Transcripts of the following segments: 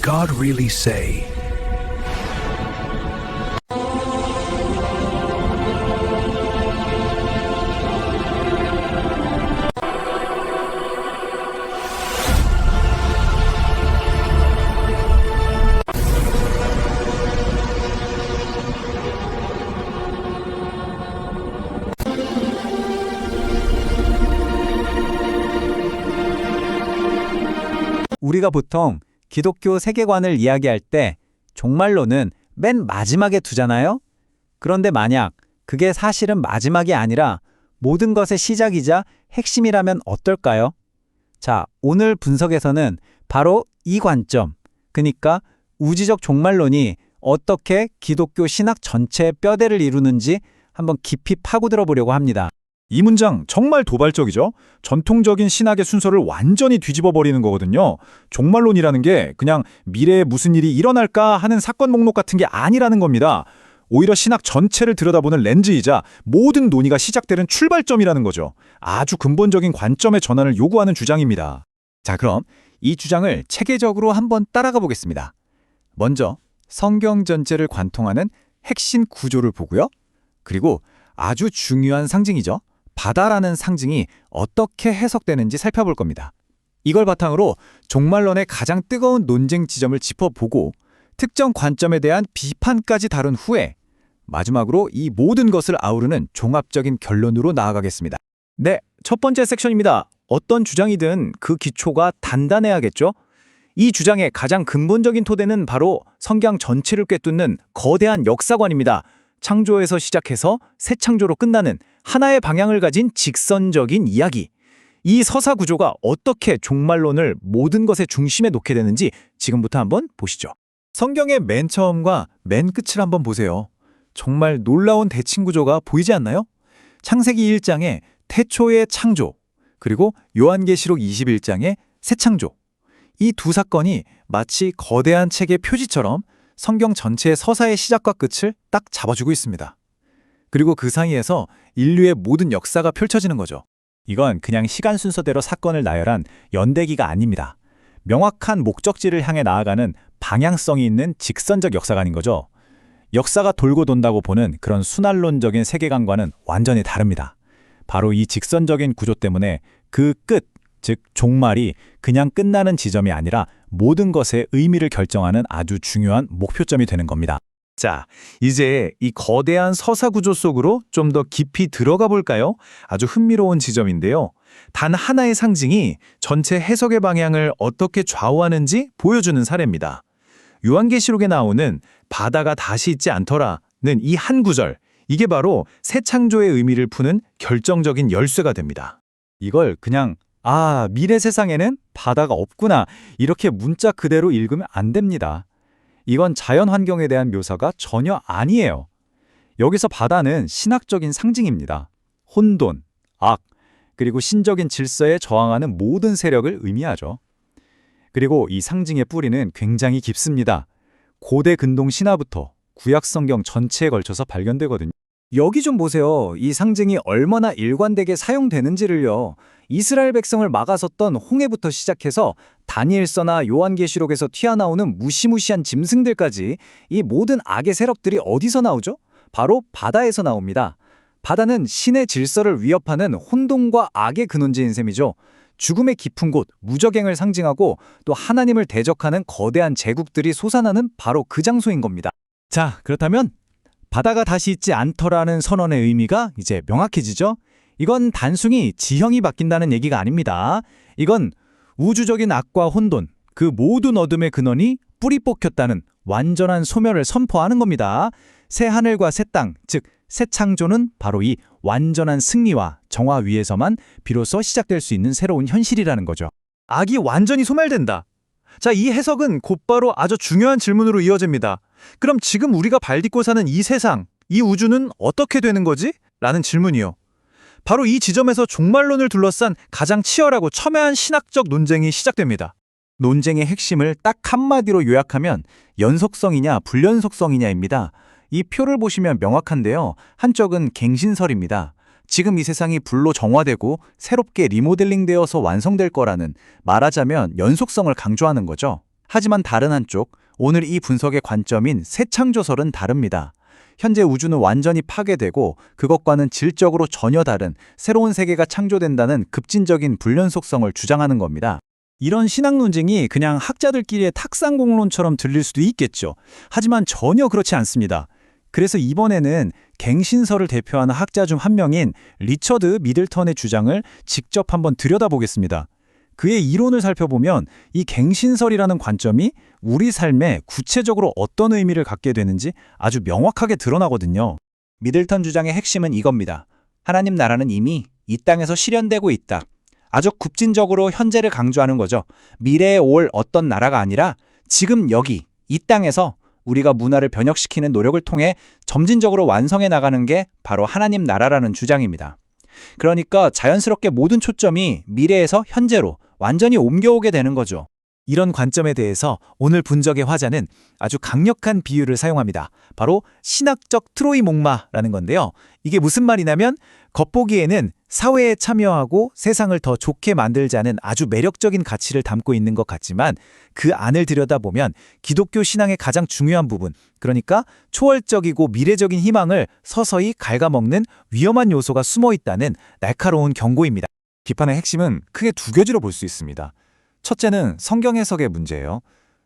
God really say? 우리가 보통 기독교 세계관을 이야기할 때 종말론은 맨 마지막에 두잖아요? 그런데 만약 그게 사실은 마지막이 아니라 모든 것의 시작이자 핵심이라면 어떨까요? 자, 오늘 분석에서는 바로 이 관점, 그러니까 우주적 종말론이 어떻게 기독교 신학 전체의 뼈대를 이루는지 한번 깊이 파고들어 보려고 합니다. 이 문장 정말 도발적이죠? 전통적인 신학의 순서를 완전히 뒤집어 버리는 거거든요. 종말론이라는 게 그냥 미래에 무슨 일이 일어날까 하는 사건 목록 같은 게 아니라는 겁니다. 오히려 신학 전체를 들여다보는 렌즈이자 모든 논의가 시작되는 출발점이라는 거죠. 아주 근본적인 관점의 전환을 요구하는 주장입니다. 자, 그럼 이 주장을 체계적으로 한번 따라가 보겠습니다. 먼저 성경 전체를 관통하는 핵심 구조를 보고요. 그리고 아주 중요한 상징이죠. 바다라는 상징이 어떻게 해석되는지 살펴볼 겁니다. 이걸 바탕으로 종말론의 가장 뜨거운 논쟁 지점을 짚어보고 특정 관점에 대한 비판까지 다룬 후에 마지막으로 이 모든 것을 아우르는 종합적인 결론으로 나아가겠습니다. 네, 첫 번째 섹션입니다. 어떤 주장이든 그 기초가 단단해야겠죠? 이 주장의 가장 근본적인 토대는 바로 성경 전체를 꿰뚫는 거대한 역사관입니다. 창조에서 시작해서 새 창조로 끝나는 하나의 방향을 가진 직선적인 이야기. 이 서사 구조가 어떻게 종말론을 모든 것의 중심에 놓게 되는지 지금부터 한번 보시죠. 성경의 맨 처음과 맨 끝을 한번 보세요. 정말 놀라운 대칭 구조가 보이지 않나요? 창세기 1장의 태초의 창조, 그리고 요한계시록 21장의 새 창조. 이 두 사건이 마치 거대한 책의 표지처럼 성경 전체의 서사의 시작과 끝을 딱 잡아주고 있습니다. 그리고 그 사이에서 인류의 모든 역사가 펼쳐지는 거죠. 이건 그냥 시간 순서대로 사건을 나열한 연대기가 아닙니다. 명확한 목적지를 향해 나아가는 방향성이 있는 직선적 역사관인 거죠. 역사가 돌고 돈다고 보는 그런 순환론적인 세계관과는 완전히 다릅니다. 바로 이 직선적인 구조 때문에 그 끝, 즉 종말이 그냥 끝나는 지점이 아니라 모든 것의 의미를 결정하는 아주 중요한 목표점이 되는 겁니다. 자, 이제 이 거대한 서사 구조 속으로 좀 더 깊이 들어가 볼까요? 아주 흥미로운 지점인데요. 단 하나의 상징이 전체 해석의 방향을 어떻게 좌우하는지 보여주는 사례입니다. 요한계시록에 나오는 바다가 다시 있지 않더라는 이 한 구절, 이게 바로 새 창조의 의미를 푸는 결정적인 열쇠가 됩니다. 이걸 그냥 미래 세상에는 바다가 없구나, 이렇게 문자 그대로 읽으면 안 됩니다. 이건 자연 환경에 대한 묘사가 전혀 아니에요. 여기서 바다는 신학적인 상징입니다. 혼돈, 악, 그리고 신적인 질서에 저항하는 모든 세력을 의미하죠. 그리고 이 상징의 뿌리는 굉장히 깊습니다. 고대 근동 신화부터 구약 성경 전체에 걸쳐서 발견되거든요. 여기 좀 보세요. 이 상징이 얼마나 일관되게 사용되는지를요. 이스라엘 백성을 막아섰던 홍해부터 시작해서 다니엘서나 요한계시록에서 튀어나오는 무시무시한 짐승들까지 이 모든 악의 세력들이 어디서 나오죠? 바로 바다에서 나옵니다. 바다는 신의 질서를 위협하는 혼돈과 악의 근원지인 셈이죠. 죽음의 깊은 곳, 무저갱을 상징하고 또 하나님을 대적하는 거대한 제국들이 솟아나는 바로 그 장소인 겁니다. 자, 그렇다면 바다가 다시 있지 않더라는 선언의 의미가 이제 명확해지죠? 이건 단순히 지형이 바뀐다는 얘기가 아닙니다. 이건 우주적인 악과 혼돈, 그 모든 어둠의 근원이 뿌리 뽑혔다는 완전한 소멸을 선포하는 겁니다. 새 하늘과 새 땅, 즉 새 창조는 바로 이 완전한 승리와 정화 위에서만 비로소 시작될 수 있는 새로운 현실이라는 거죠. 악이 완전히 소멸된다. 자, 이 해석은 곧바로 아주 중요한 질문으로 이어집니다. 그럼 지금 우리가 발딛고 사는 이 세상, 이 우주는 어떻게 되는 거지? 라는 질문이요. 바로 이 지점에서 종말론을 둘러싼 가장 치열하고 첨예한 신학적 논쟁이 시작됩니다. 논쟁의 핵심을 딱 한마디로 요약하면 연속성이냐 불연속성이냐입니다. 이 표를 보시면 명확한데요. 한쪽은 갱신설입니다. 지금 이 세상이 불로 정화되고 새롭게 리모델링되어서 완성될 거라는, 말하자면 연속성을 강조하는 거죠. 하지만 다른 한쪽, 오늘 이 분석의 관점인 새창조설은 다릅니다. 현재 우주는 완전히 파괴되고 그것과는 질적으로 전혀 다른 새로운 세계가 창조된다는 급진적인 불련 속성을 주장하는 겁니다. 이런 신학 논쟁이 그냥 학자들끼리의 탁상공론처럼 들릴 수도 있겠죠. 하지만 전혀 그렇지 않습니다. 그래서 이번에는 갱신설을 대표하는 학자 중 한 명인 리처드 미들턴의 주장을 직접 한번 들여다보겠습니다. 그의 이론을 살펴보면 이 갱신설이라는 관점이 우리 삶에 구체적으로 어떤 의미를 갖게 되는지 아주 명확하게 드러나거든요. 미들턴 주장의 핵심은 이겁니다. 하나님 나라는 이미 이 땅에서 실현되고 있다. 아주 급진적으로 현재를 강조하는 거죠. 미래에 올 어떤 나라가 아니라 지금 여기 이 땅에서 우리가 문화를 변혁시키는 노력을 통해 점진적으로 완성해 나가는 게 바로 하나님 나라라는 주장입니다. 그러니까 자연스럽게 모든 초점이 미래에서 현재로 완전히 옮겨오게 되는 거죠. 이런 관점에 대해서 오늘 분석의 화자는 아주 강력한 비유를 사용합니다. 바로 신학적 트로이 목마라는 건데요. 이게 무슨 말이냐면 겉보기에는 사회에 참여하고 세상을 더 좋게 만들자는 아주 매력적인 가치를 담고 있는 것 같지만 그 안을 들여다보면 기독교 신앙의 가장 중요한 부분, 그러니까 초월적이고 미래적인 희망을 서서히 갉아먹는 위험한 요소가 숨어 있다는 날카로운 경고입니다. 비판의 핵심은 크게 두 가지로 볼 수 있습니다. 첫째는 성경 해석의 문제예요.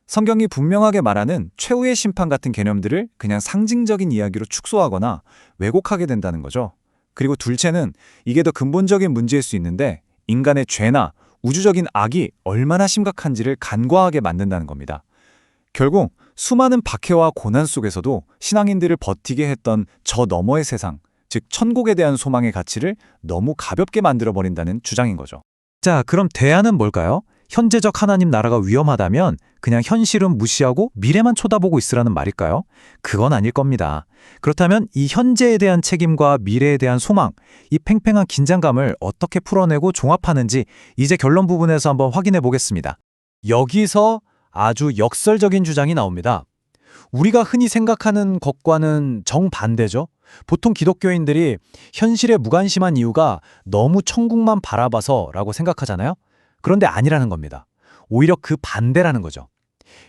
성경이 분명하게 말하는 최후의 심판 같은 개념들을 그냥 상징적인 이야기로 축소하거나 왜곡하게 된다는 거죠. 그리고 둘째는 이게 더 근본적인 문제일 수 있는데 인간의 죄나 우주적인 악이 얼마나 심각한지를 간과하게 만든다는 겁니다. 결국 수많은 박해와 고난 속에서도 신앙인들을 버티게 했던 저 너머의 세상, 즉 천국에 대한 소망의 가치를 너무 가볍게 만들어버린다는 주장인 거죠. 자, 그럼 대안은 뭘까요? 현재적 하나님 나라가 위험하다면 그냥 현실은 무시하고 미래만 쳐다보고 있으라는 말일까요? 그건 아닐 겁니다. 그렇다면 이 현재에 대한 책임과 미래에 대한 소망, 이 팽팽한 긴장감을 어떻게 풀어내고 종합하는지 이제 결론 부분에서 한번 확인해 보겠습니다. 여기서 아주 역설적인 주장이 나옵니다. 우리가 흔히 생각하는 것과는 정반대죠. 보통 기독교인들이 현실에 무관심한 이유가 너무 천국만 바라봐서라고 생각하잖아요. 그런데 아니라는 겁니다. 오히려 그 반대라는 거죠.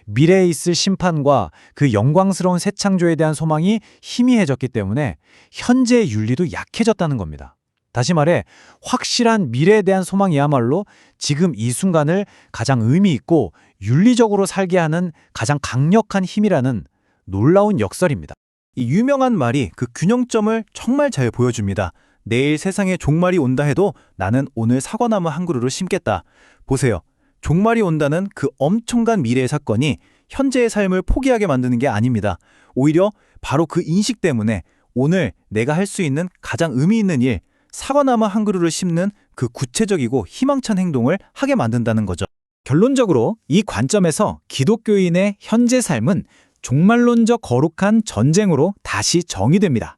미래에 있을 심판과 그 영광스러운 새 창조에 대한 소망이 희미해졌기 때문에 현재의 윤리도 약해졌다는 겁니다. 다시 말해 확실한 미래에 대한 소망이야말로 지금 이 순간을 가장 의미 있고 윤리적으로 살게 하는 가장 강력한 힘이라는 놀라운 역설입니다. 이 유명한 말이 그 균형점을 정말 잘 보여줍니다. 내일 세상에 종말이 온다 해도 나는 오늘 사과나무 한 그루를 심겠다. 보세요. 종말이 온다는 그 엄청난 미래의 사건이 현재의 삶을 포기하게 만드는 게 아닙니다. 오히려 바로 그 인식 때문에 오늘 내가 할 수 있는 가장 의미 있는 일, 사과나무 한 그루를 심는 그 구체적이고 희망찬 행동을 하게 만든다는 거죠. 결론적으로 이 관점에서 기독교인의 현재 삶은 종말론적 거룩한 전쟁으로 다시 정의됩니다.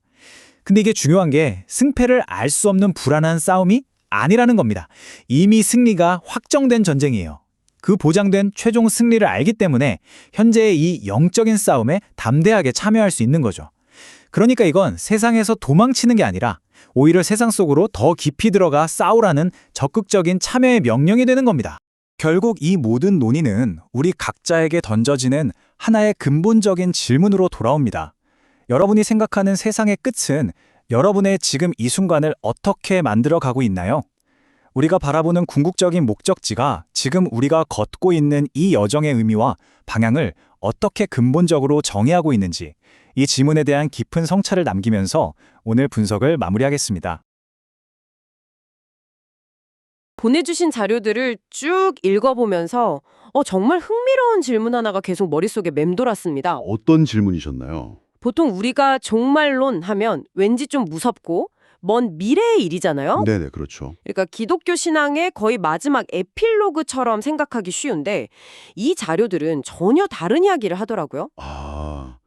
근데 이게 중요한 게 승패를 알 수 없는 불안한 싸움이 아니라는 겁니다. 이미 승리가 확정된 전쟁이에요. 그 보장된 최종 승리를 알기 때문에 현재의 이 영적인 싸움에 담대하게 참여할 수 있는 거죠. 그러니까 이건 세상에서 도망치는 게 아니라 오히려 세상 속으로 더 깊이 들어가 싸우라는 적극적인 참여의 명령이 되는 겁니다. 결국 이 모든 논의는 우리 각자에게 던져지는 하나의 근본적인 질문으로 돌아옵니다. 여러분이 생각하는 세상의 끝은 여러분의 지금 이 순간을 어떻게 만들어가고 있나요? 우리가 바라보는 궁극적인 목적지가 지금 우리가 걷고 있는 이 여정의 의미와 방향을 어떻게 근본적으로 정의하고 있는지 이 질문에 대한 깊은 성찰을 남기면서 오늘 분석을 마무리하겠습니다. 보내주신 자료들을 쭉 읽어보면서 정말 흥미로운 질문 하나가 계속 머릿속에 맴돌았습니다. 어떤 질문이셨나요? 보통 우리가 종말론 하면 왠지 좀 무섭고 먼 미래의 일이잖아요. 네네, 그렇죠. 그러니까 기독교 신앙의 거의 마지막 에필로그처럼 생각하기 쉬운데 이 자료들은 전혀 다른 이야기를 하더라고요. 아,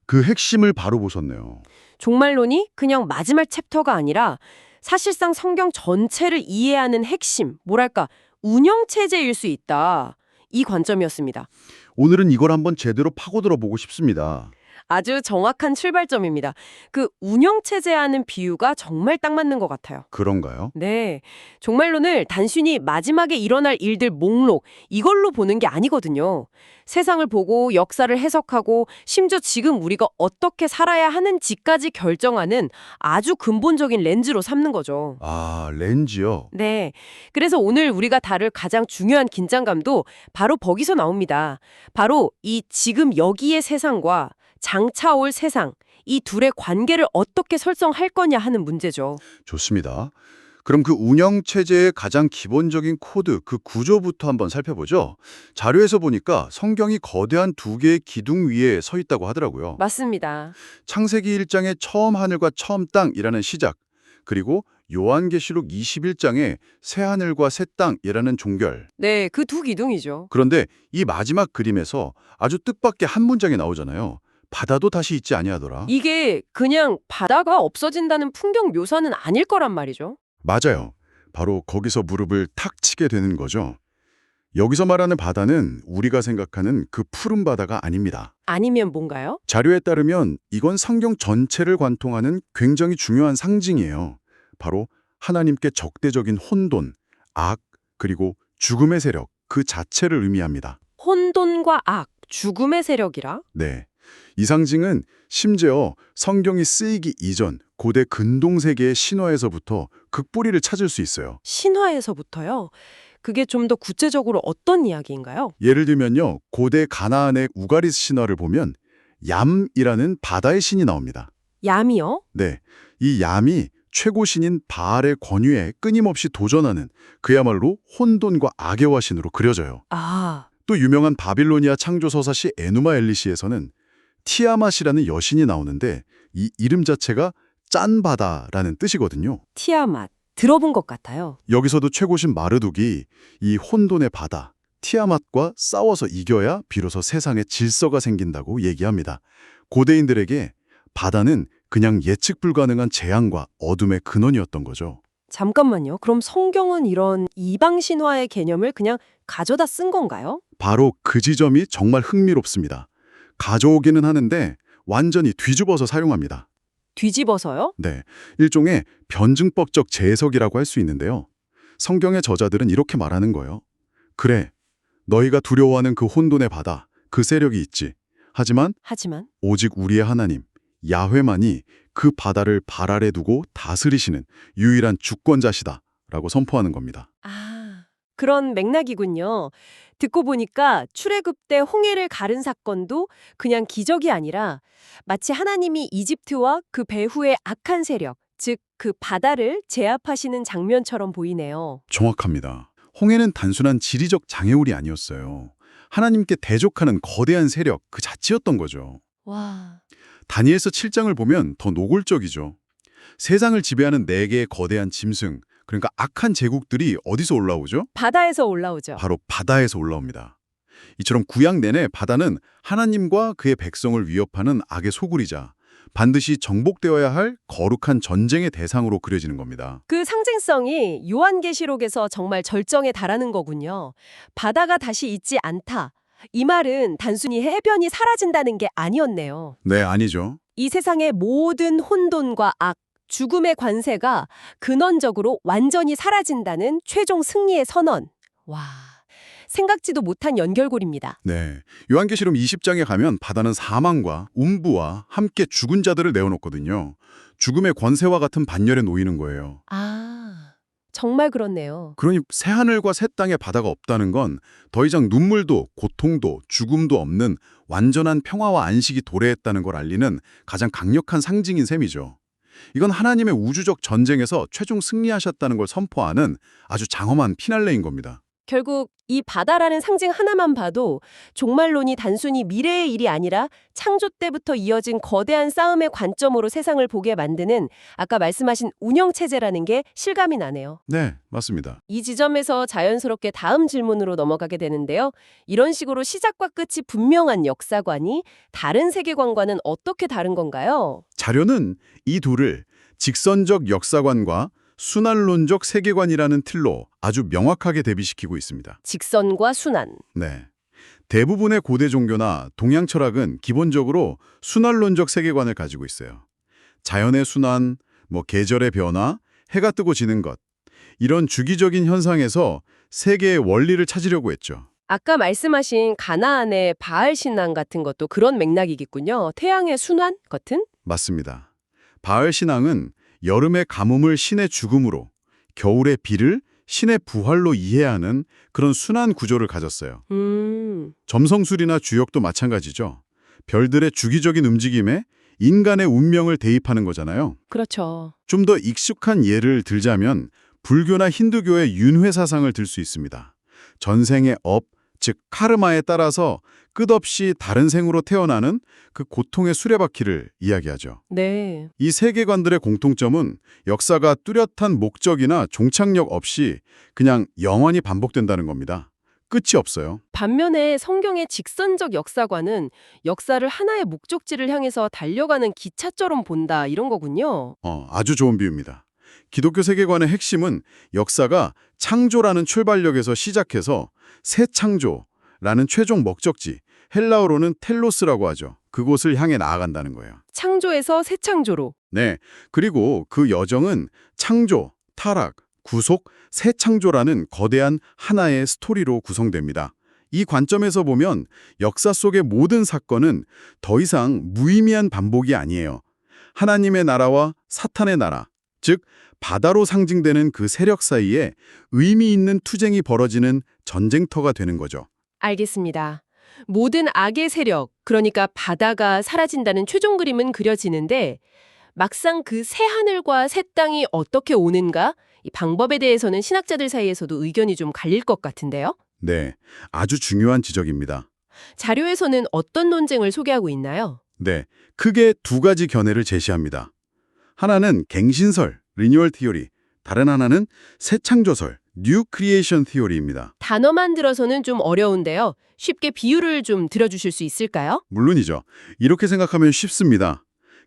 그 핵심을 바로 보셨네요. 종말론이 그냥 마지막 챕터가 아니라 사실상 성경 전체를 이해하는 핵심, 뭐랄까 운영체제일 수 있다. 이 관점이었습니다. 오늘은 이걸 한번 제대로 파고들어 보고 싶습니다. 아주 정확한 출발점입니다. 그 운영체제하는 비유가 정말 딱 맞는 것 같아요. 그런가요? 네. 종말론을 단순히 마지막에 일어날 일들 목록, 이걸로 보는 게 아니거든요. 세상을 보고 역사를 해석하고 심지어 지금 우리가 어떻게 살아야 하는지까지 결정하는 아주 근본적인 렌즈로 삼는 거죠. 아, 렌즈요? 네. 그래서 오늘 우리가 다룰 가장 중요한 긴장감도 바로 거기서 나옵니다. 바로 이 지금 여기의 세상과 장차 올 세상, 이 둘의 관계를 어떻게 설정할 거냐 하는 문제죠. 좋습니다. 그럼 그 운영체제의 가장 기본적인 코드, 그 구조부터 한번 살펴보죠. 자료에서 보니까 성경이 거대한 두 개의 기둥 위에 서 있다고 하더라고요. 맞습니다. 창세기 1장의 처음 하늘과 처음 땅이라는 시작, 그리고 요한계시록 21장의 새 하늘과 새 땅이라는 종결. 네, 그 두 기둥이죠. 그런데 이 마지막 그림에서 아주 뜻밖의 한 문장이 나오잖아요. 바다도 다시 있지 아니하더라. 이게 그냥 바다가 없어진다는 풍경 묘사는 아닐 거란 말이죠. 맞아요. 바로 거기서 무릎을 탁 치게 되는 거죠. 여기서 말하는 바다는 우리가 생각하는 그 푸른 바다가 아닙니다. 아니면 뭔가요? 자료에 따르면 이건 성경 전체를 관통하는 굉장히 중요한 상징이에요. 바로 하나님께 적대적인 혼돈, 악, 그리고 죽음의 세력, 그 자체를 의미합니다. 혼돈과 악, 죽음의 세력이라? 네. 이 상징은 심지어 성경이 쓰이기 이전 고대 근동세계의 신화에서부터 극뿌리를 찾을 수 있어요. 신화에서부터요? 그게 좀 더 구체적으로 어떤 이야기인가요? 예를 들면요. 고대 가나안의 우가리스 신화를 보면 얌이라는 바다의 신이 나옵니다. 얌이요? 네. 이 얌이 최고 신인 바알의 권위에 끊임없이 도전하는 그야말로 혼돈과 악의 신으로 그려져요. 아, 또 유명한 바빌로니아 창조서사시 에누마 엘리시에서는 티아맛이라는 여신이 나오는데 이 이름 자체가 짠 바다라는 뜻이거든요. 티아맛. 들어본 것 같아요. 여기서도 최고신 마르둑이 이 혼돈의 바다, 티아맛과 싸워서 이겨야 비로소 세상에 질서가 생긴다고 얘기합니다. 고대인들에게 바다는 그냥 예측 불가능한 재앙과 어둠의 근원이었던 거죠. 잠깐만요. 그럼 성경은 이런 이방 신화의 개념을 그냥 가져다 쓴 건가요? 바로 그 지점이 정말 흥미롭습니다. 가져오기는 하는데 완전히 뒤집어서 사용합니다. 뒤집어서요? 네, 일종의 변증법적 재해석이라고 할 수 있는데요. 성경의 저자들은 이렇게 말하는 거예요. 그래, 너희가 두려워하는 그 혼돈의 바다, 그 세력이 있지. 하지만 오직 우리의 하나님, 야훼만이 그 바다를 발 아래 두고 다스리시는 유일한 주권자시다 라고 선포하는 겁니다. 아, 그런 맥락이군요. 듣고 보니까 출애굽 때 홍해를 가른 사건도 그냥 기적이 아니라 마치 하나님이 이집트와 그 배후의 악한 세력, 즉 그 바다를 제압하시는 장면처럼 보이네요. 정확합니다. 홍해는 단순한 지리적 장애물이 아니었어요. 하나님께 대적하는 거대한 세력 그 자체였던 거죠. 와, 다니엘서 7장을 보면 더 노골적이죠. 세상을 지배하는 4개의 거대한 짐승, 그러니까 악한 제국들이 어디서 올라오죠? 바다에서 올라오죠. 바로 바다에서 올라옵니다. 이처럼 구약 내내 바다는 하나님과 그의 백성을 위협하는 악의 소굴이자 반드시 정복되어야 할 거룩한 전쟁의 대상으로 그려지는 겁니다. 그 상징성이 요한계시록에서 정말 절정에 달하는 거군요. 바다가 다시 있지 않다. 이 말은 단순히 해변이 사라진다는 게 아니었네요. 네, 아니죠. 이 세상의 모든 혼돈과 악, 죽음의 관세가 근원적으로 완전히 사라진다는 최종 승리의 선언. 와, 생각지도 못한 연결고리입니다. 네, 요한계시록 20장에 가면 바다는 사망과 음부와 함께 죽은 자들을 내어놓거든요. 죽음의 권세와 같은 반열에 놓이는 거예요. 아, 정말 그렇네요. 그러니 새하늘과 새 땅에 바다가 없다는 건 더 이상 눈물도 고통도 죽음도 없는 완전한 평화와 안식이 도래했다는 걸 알리는 가장 강력한 상징인 셈이죠. 이건 하나님의 우주적 전쟁에서 최종 승리하셨다는 걸 선포하는 아주 장엄한 피날레인 겁니다. 결국 이 바다라는 상징 하나만 봐도 종말론이 단순히 미래의 일이 아니라 창조 때부터 이어진 거대한 싸움의 관점으로 세상을 보게 만드는 아까 말씀하신 운영체제라는 게 실감이 나네요. 네, 맞습니다. 이 지점에서 자연스럽게 다음 질문으로 넘어가게 되는데요. 이런 식으로 시작과 끝이 분명한 역사관이 다른 세계관과는 어떻게 다른 건가요? 자료는 이 둘을 직선적 역사관과 순환론적 세계관이라는 틀로 아주 명확하게 대비시키고 있습니다. 직선과 순환. 네. 대부분의 고대 종교나 동양 철학은 기본적으로 순환론적 세계관을 가지고 있어요. 자연의 순환, 계절의 변화, 해가 뜨고 지는 것. 이런 주기적인 현상에서 세계의 원리를 찾으려고 했죠. 아까 말씀하신 가나안의 바알 신앙 같은 것도 그런 맥락이겠군요. 태양의 순환 같은? 맞습니다. 바알 신앙은 여름의 가뭄을 신의 죽음으로, 겨울의 비를 신의 부활로 이해하는 그런 순환 구조를 가졌어요. 점성술이나 주역도 마찬가지죠. 별들의 주기적인 움직임에 인간의 운명을 대입하는 거잖아요. 그렇죠. 좀 더 익숙한 예를 들자면 불교나 힌두교의 윤회 사상을 들 수 있습니다. 전생의 업, 즉 카르마에 따라서 끝없이 다른 생으로 태어나는 그 고통의 수레바퀴를 이야기하죠. 네. 이 세계관들의 공통점은 역사가 뚜렷한 목적이나 종착역 없이 그냥 영원히 반복된다는 겁니다. 끝이 없어요. 반면에 성경의 직선적 역사관은 역사를 하나의 목적지를 향해서 달려가는 기차처럼 본다 이런 거군요. 아주 좋은 비유입니다. 기독교 세계관의 핵심은 역사가 창조라는 출발역에서 시작해서 새 창조라는 최종 목적지, 헬라어로는 텔로스라고 하죠. 그곳을 향해 나아간다는 거예요. 창조에서 새 창조로. 네, 그리고 그 여정은 창조, 타락, 구속, 새 창조라는 거대한 하나의 스토리로 구성됩니다. 이 관점에서 보면 역사 속의 모든 사건은 더 이상 무의미한 반복이 아니에요. 하나님의 나라와 사탄의 나라, 즉 바다로 상징되는 그 세력 사이에 의미 있는 투쟁이 벌어지는 전쟁터가 되는 거죠. 알겠습니다. 모든 악의 세력, 그러니까 바다가 사라진다는 최종 그림은 그려지는데 막상 그 새 하늘과 새 땅이 어떻게 오는가? 이 방법에 대해서는 신학자들 사이에서도 의견이 좀 갈릴 것 같은데요. 네, 아주 중요한 지적입니다. 자료에서는 어떤 논쟁을 소개하고 있나요? 네, 크게 두 가지 견해를 제시합니다. 하나는 갱신설, 리뉴얼 티오리, 다른 하나는 새창조설, 뉴 크리에이션 티오리입니다. 단어만 들어서는 좀 어려운데요. 쉽게 비유를 좀 들어주실 수 있을까요? 물론이죠. 이렇게 생각하면 쉽습니다.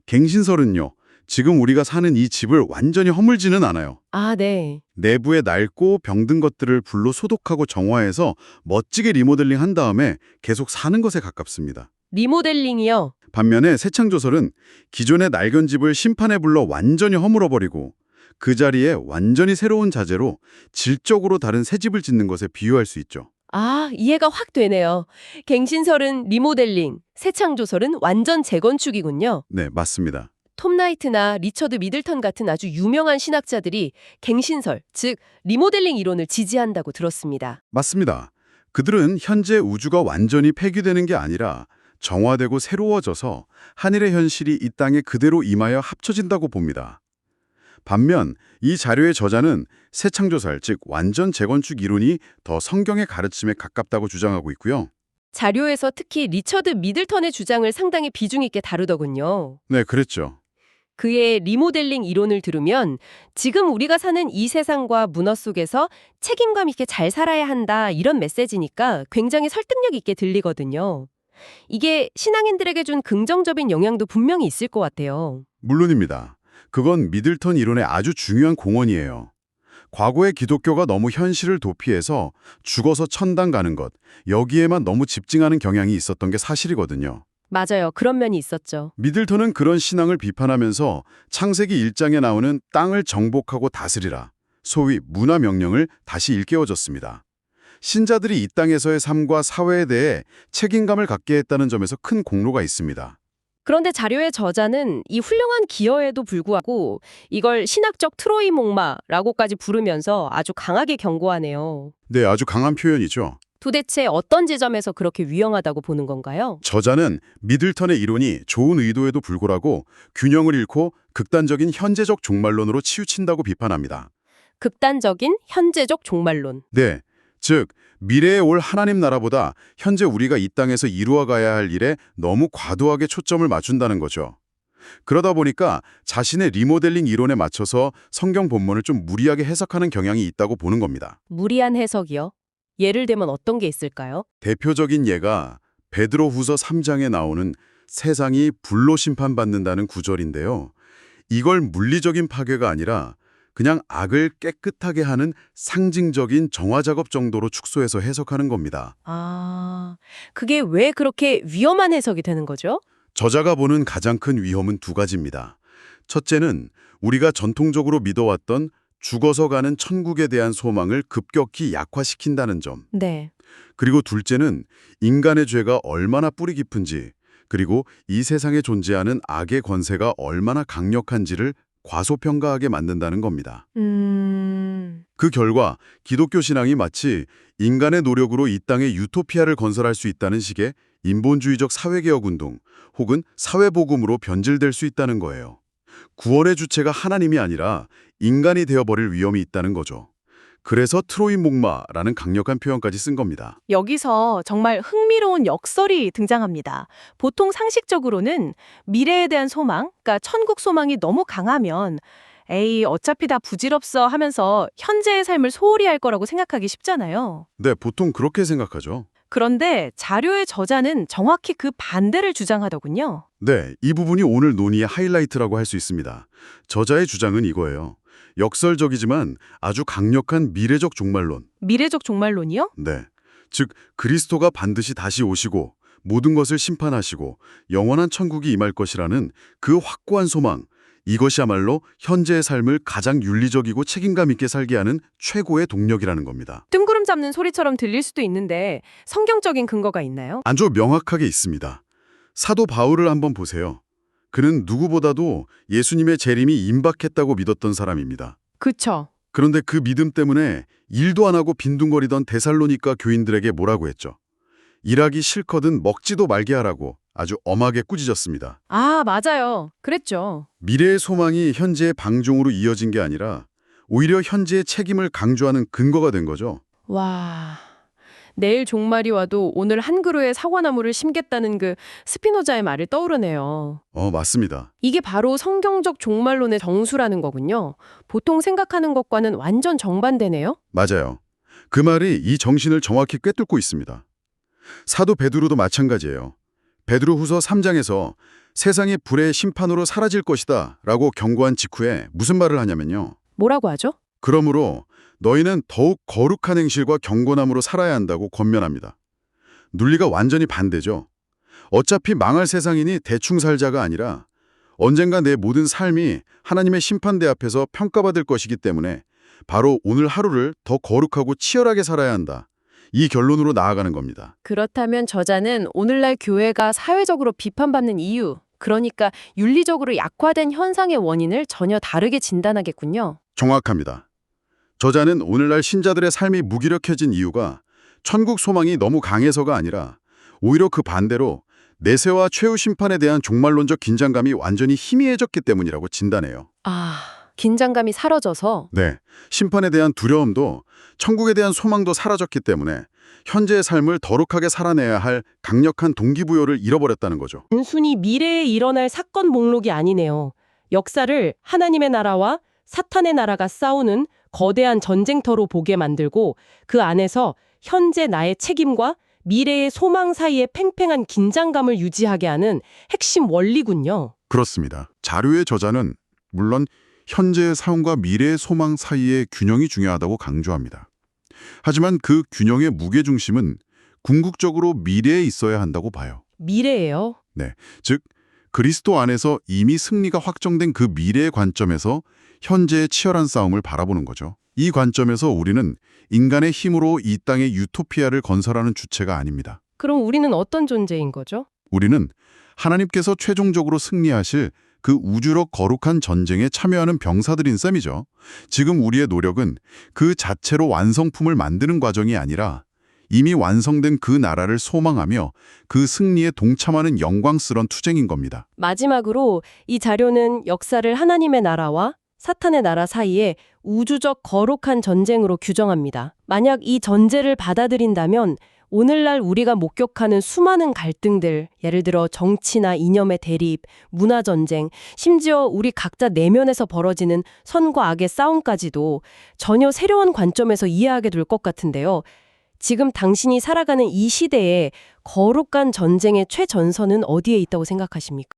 갱신설은요, 지금 우리가 사는 이 집을 완전히 허물지는 않아요. 아, 네. 내부에 낡고 병든 것들을 불로 소독하고 정화해서 멋지게 리모델링 한 다음에 계속 사는 것에 가깝습니다. 리모델링이요. 반면에 새창조설은 기존의 낡은 집을 심판의 불로 완전히 허물어버리고 그 자리에 완전히 새로운 자재로 질적으로 다른 새 집을 짓는 것에 비유할 수 있죠. 아, 이해가 확 되네요. 갱신설은 리모델링, 새창조설은 완전 재건축이군요. 네, 맞습니다. 톰 나이트나 리처드 미들턴 같은 아주 유명한 신학자들이 갱신설, 즉 리모델링 이론을 지지한다고 들었습니다. 맞습니다. 그들은 현재 우주가 완전히 폐기되는 게 아니라 정화되고 새로워져서 하늘의 현실이 이 땅에 그대로 임하여 합쳐진다고 봅니다. 반면 이 자료의 저자는 새창조설, 즉 완전 재건축 이론이 더 성경의 가르침에 가깝다고 주장하고 있고요. 자료에서 특히 리처드 미들턴의 주장을 상당히 비중 있게 다루더군요. 네, 그랬죠. 그의 리모델링 이론을 들으면 지금 우리가 사는 이 세상과 문화 속에서 책임감 있게 잘 살아야 한다 이런 메시지니까 굉장히 설득력 있게 들리거든요. 이게 신앙인들에게 준 긍정적인 영향도 분명히 있을 것 같아요. 물론입니다. 그건 미들턴 이론의 아주 중요한 공헌이에요. 과거의 기독교가 너무 현실을 도피해서 죽어서 천당 가는 것, 여기에만 너무 집중하는 경향이 있었던 게 사실이거든요. 맞아요. 그런 면이 있었죠. 미들턴은 그런 신앙을 비판하면서 창세기 1장에 나오는 땅을 정복하고 다스리라, 소위 문화 명령을 다시 일깨워줬습니다. 신자들이 이 땅에서의 삶과 사회에 대해 책임감을 갖게 했다는 점에서 큰 공로가 있습니다. 그런데 자료의 저자는 이 훌륭한 기여에도 불구하고 이걸 신학적 트로이 목마라고까지 부르면서 아주 강하게 경고하네요. 네, 아주 강한 표현이죠. 도대체 어떤 지점에서 그렇게 위험하다고 보는 건가요? 저자는 미들턴의 이론이 좋은 의도에도 불구하고 균형을 잃고 극단적인 현재적 종말론으로 치우친다고 비판합니다. 극단적인 현재적 종말론. 네, 즉 미래에 올 하나님 나라보다 현재 우리가 이 땅에서 이루어가야 할 일에 너무 과도하게 초점을 맞춘다는 거죠. 그러다 보니까 자신의 리모델링 이론에 맞춰서 성경 본문을 좀 무리하게 해석하는 경향이 있다고 보는 겁니다. 무리한 해석이요? 예를 들면 어떤 게 있을까요? 대표적인 예가 베드로후서 3장에 나오는 세상이 불로 심판받는다는 구절인데요. 이걸 물리적인 파괴가 아니라 그냥 악을 깨끗하게 하는 상징적인 정화 작업 정도로 축소해서 해석하는 겁니다. 아, 그게 왜 그렇게 위험한 해석이 되는 거죠? 저자가 보는 가장 큰 위험은 두 가지입니다. 첫째는 우리가 전통적으로 믿어왔던 죽어서 가는 천국에 대한 소망을 급격히 약화시킨다는 점. 네. 그리고 둘째는 인간의 죄가 얼마나 뿌리 깊은지, 그리고 이 세상에 존재하는 악의 권세가 얼마나 강력한지를 과소평가하게 만든다는 겁니다. 그 결과 기독교 신앙이 마치 인간의 노력으로 이 땅에 유토피아를 건설할 수 있다는 식의 인본주의적 사회개혁 운동 혹은 사회복음으로 변질될 수 있다는 거예요. 구원의 주체가 하나님이 아니라 인간이 되어버릴 위험이 있다는 거죠. 그래서 트로이 목마라는 강력한 표현까지 쓴 겁니다. 여기서 정말 흥미로운 역설이 등장합니다. 보통 상식적으로는 미래에 대한 소망, 그러니까 천국 소망이 너무 강하면 에이, 어차피 다 부질없어 하면서 현재의 삶을 소홀히 할 거라고 생각하기 쉽잖아요. 네, 보통 그렇게 생각하죠. 그런데 자료의 저자는 정확히 그 반대를 주장하더군요. 네, 이 부분이 오늘 논의의 하이라이트라고 할 수 있습니다. 저자의 주장은 이거예요. 역설적이지만 아주 강력한 미래적 종말론. 미래적 종말론이요? 네, 즉 그리스도가 반드시 다시 오시고 모든 것을 심판하시고 영원한 천국이 임할 것이라는 그 확고한 소망, 이것이야말로 현재의 삶을 가장 윤리적이고 책임감 있게 살게 하는 최고의 동력이라는 겁니다. 뜬구름 잡는 소리처럼 들릴 수도 있는데 성경적인 근거가 있나요? 아주 명확하게 있습니다. 사도 바울을 한번 보세요. 그는 누구보다도 예수님의 재림이 임박했다고 믿었던 사람입니다. 그쵸. 그런데 그 믿음 때문에 일도 안 하고 빈둥거리던 데살로니가 교인들에게 뭐라고 했죠? 일하기 싫거든 먹지도 말게 하라고 아주 엄하게 꾸짖었습니다. 아, 맞아요. 그랬죠. 미래의 소망이 현재의 방종으로 이어진 게 아니라 오히려 현재의 책임을 강조하는 근거가 된 거죠. 와, 내일 종말이 와도 오늘 한 그루의 사과나무를 심겠다는 그 스피노자의 말을 떠오르네요. 맞습니다. 이게 바로 성경적 종말론의 정수라는 거군요. 보통 생각하는 것과는 완전 정반대네요. 맞아요. 그 말이 이 정신을 정확히 꿰뚫고 있습니다. 사도 베드로도 마찬가지예요. 베드로후서 3장에서 세상이 불의 심판으로 사라질 것이다 라고 경고한 직후에 무슨 말을 하냐면요. 뭐라고 하죠? 그러므로 너희는 더욱 거룩한 행실과 경건함으로 살아야 한다고 권면합니다. 논리가 완전히 반대죠. 어차피 망할 세상이니 대충 살자가 아니라 언젠가 내 모든 삶이 하나님의 심판대 앞에서 평가받을 것이기 때문에 바로 오늘 하루를 더 거룩하고 치열하게 살아야 한다. 이 결론으로 나아가는 겁니다. 그렇다면 저자는 오늘날 교회가 사회적으로 비판받는 이유, 그러니까 윤리적으로 약화된 현상의 원인을 전혀 다르게 진단하겠군요. 정확합니다. 저자는 오늘날 신자들의 삶이 무기력해진 이유가 천국 소망이 너무 강해서가 아니라 오히려 그 반대로 내세와 최후 심판에 대한 종말론적 긴장감이 완전히 희미해졌기 때문이라고 진단해요. 아, 긴장감이 사라져서 네, 심판에 대한 두려움도 천국에 대한 소망도 사라졌기 때문에 현재의 삶을 거룩하게 살아내야 할 강력한 동기부여를 잃어버렸다는 거죠. 단순히 미래에 일어날 사건 목록이 아니네요. 역사를 하나님의 나라와 사탄의 나라가 싸우는 거대한 전쟁터로 보게 만들고 그 안에서 현재 나의 책임과 미래의 소망 사이의 팽팽한 긴장감을 유지하게 하는 핵심 원리군요. 그렇습니다. 자료의 저자는 물론 현재의 삶과 미래의 소망 사이의 균형이 중요하다고 강조합니다. 하지만 그 균형의 무게중심은 궁극적으로 미래에 있어야 한다고 봐요. 미래예요. 네, 즉 그리스도 안에서 이미 승리가 확정된 그 미래의 관점에서 현재의 치열한 싸움을 바라보는 거죠. 이 관점에서 우리는 인간의 힘으로 이 땅의 유토피아를 건설하는 주체가 아닙니다. 그럼 우리는 어떤 존재인 거죠? 우리는 하나님께서 최종적으로 승리하실 그 우주적 거룩한 전쟁에 참여하는 병사들인 셈이죠. 지금 우리의 노력은 그 자체로 완성품을 만드는 과정이 아니라 이미 완성된 그 나라를 소망하며 그 승리에 동참하는 영광스런 투쟁인 겁니다. 마지막으로 이 자료는 역사를 하나님의 나라와 사탄의 나라 사이에 우주적 거룩한 전쟁으로 규정합니다. 만약 이 전제를 받아들인다면 오늘날 우리가 목격하는 수많은 갈등들, 예를 들어 정치나 이념의 대립, 문화전쟁, 심지어 우리 각자 내면에서 벌어지는 선과 악의 싸움까지도 전혀 새로운 관점에서 이해하게 될 것 같은데요. 지금 당신이 살아가는 이 시대에 거룩한 전쟁의 최전선은 어디에 있다고 생각하십니까?